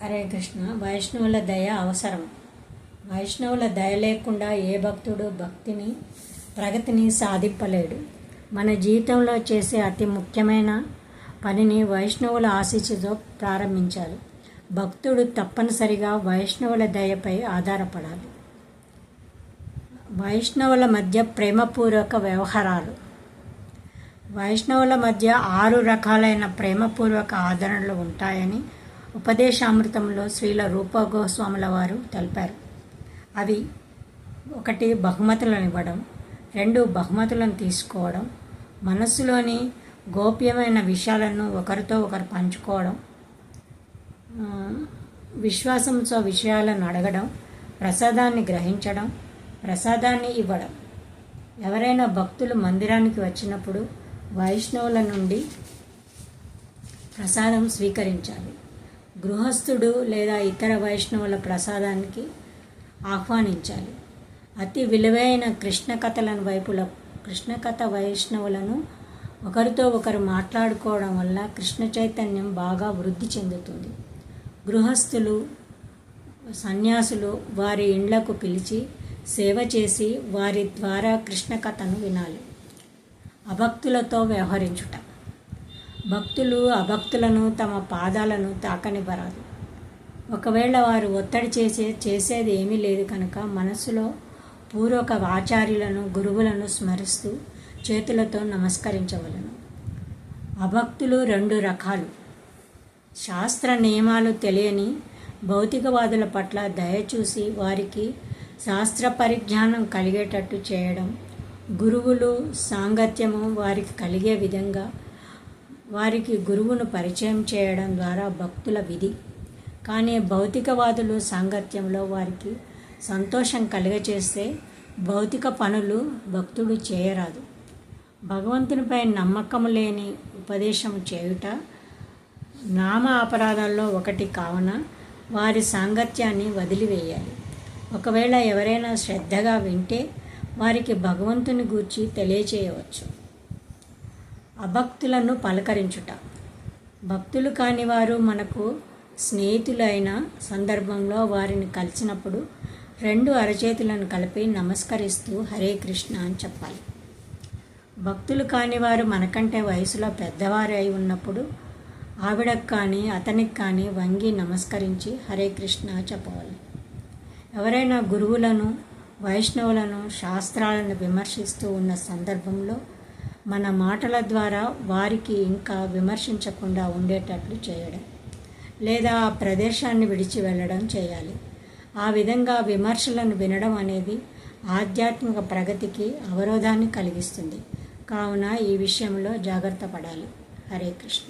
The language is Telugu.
హరే కృష్ణ. వైష్ణవుల దయ అవసరం. వైష్ణవుల దయ లేకుండా ఏ భక్తుడు ప్రగతిని సాధింపలేడు. మన జీవితంలో చేసే అతి ముఖ్యమైన పనిని వైష్ణవుల ఆశీస్సుతో ప్రారంభించాలి. భక్తుడు తప్పనిసరిగా వైష్ణవుల దయపై ఆధారపడాలి. వైష్ణవుల మధ్య ప్రేమపూర్వక వ్యవహారాలు. వైష్ణవుల మధ్య 6 రకాలైన ప్రేమపూర్వక ఆదరణలు ఉంటాయని ఉపదేశామృతంలో శ్రీల రూప గోస్వాముల వారు తెలిపారు. అవి 1 బహుమతులను ఇవ్వడం, 2 బహుమతులను తీసుకోవడం, మనస్సులోని గోప్యమైన విషయాలను ఒకరితో ఒకరు పంచుకోవడం, విశ్వాసంతో విషయాలను అడగడం, ప్రసాదాన్ని గ్రహించడం, ప్రసాదాన్ని ఇవ్వడం. ఎవరైనా భక్తులు మందిరానికి వచ్చినప్పుడు వైష్ణవుల నుండి ప్రసాదం స్వీకరించాలి. గృహస్థుడు లేదా ఇతర వైష్ణవుల ప్రసాదానికి ఆహ్వానించాలి. అతి విలువైన కృష్ణ కథ వైష్ణవులను ఒకరితో ఒకరు మాట్లాడుకోవడం వల్ల కృష్ణ చైతన్యం బాగా వృద్ధి చెందుతుంది. గృహస్థులు, సన్యాసులు వారి ఇండ్లకు పిలిచి సేవ చేసి వారి ద్వారా కృష్ణ కథను వినాలి. అభక్తులతో వ్యవహరించుట. భక్తులు అభక్తులను తమ పాదాలను తాకనివ్వరాదు. ఒకవేళ వారు ఒత్తిడి చేసేది ఏమీ లేదు కనుక మనసులో పూర్వక ఆచార్యులను, గురువులను స్మరిస్తూ చేతులతో నమస్కరించవలను. అభక్తులు 2 రకాలు. శాస్త్ర నియమాలు తెలియని భౌతికవాదుల పట్ల దయ చూసి వారికి శాస్త్ర పరిజ్ఞానం కలిగేటట్టు చేయడం, గురువులు సాంగత్యము వారికి కలిగే విధంగా వారికి గురువును పరిచయం చేయడం ద్వారా భక్తుల విధి. కానీ భౌతికవాదులు సాంగత్యంలో వారికి సంతోషం కలిగచేస్తే భౌతిక పనులు భక్తుడు చేయరాదు. భగవంతునిపై నమ్మకం లేని ఉపదేశం చేయుట నామ అపరాధాల్లో ఒకటి కావున వారి సాంగత్యాన్ని వదిలివేయాలి. ఒకవేళ ఎవరైనా శ్రద్ధగా వింటే వారికి భగవంతుని గూర్చి తెలియచేయవచ్చు. అభక్తులను పలకరించుట. భక్తులు కాని వారు మనకు స్నేహితులైన సందర్భంలో వారిని కలిసినప్పుడు 2 అరచేతులను కలిపి నమస్కరిస్తూ హరే కృష్ణ అని చెప్పాలి. భక్తులు కాని వారు మనకంటే వయసులో పెద్దవారు అయి ఉన్నప్పుడు ఆవిడకు కానీ అతనికి కానీ వంగి నమస్కరించి హరే కృష్ణ చెప్పవాలి. ఎవరైనా గురువులను, వైష్ణవులను, శాస్త్రాలను విమర్శిస్తూ ఉన్న సందర్భంలో మన మాటల ద్వారా వారికి ఇంకా విమర్శించకుండా ఉండేటట్లు చేయడం, లేదా ఆ ప్రదేశాన్ని విడిచి వెళ్ళడం చేయాలి. ఆ విధంగా విమర్శలను వినడం అనేది ఆధ్యాత్మిక ప్రగతికి అవరోధాన్ని కలిగిస్తుంది. కావున ఈ విషయంలో జాగ్రత్త పడాలి. హరే కృష్ణ.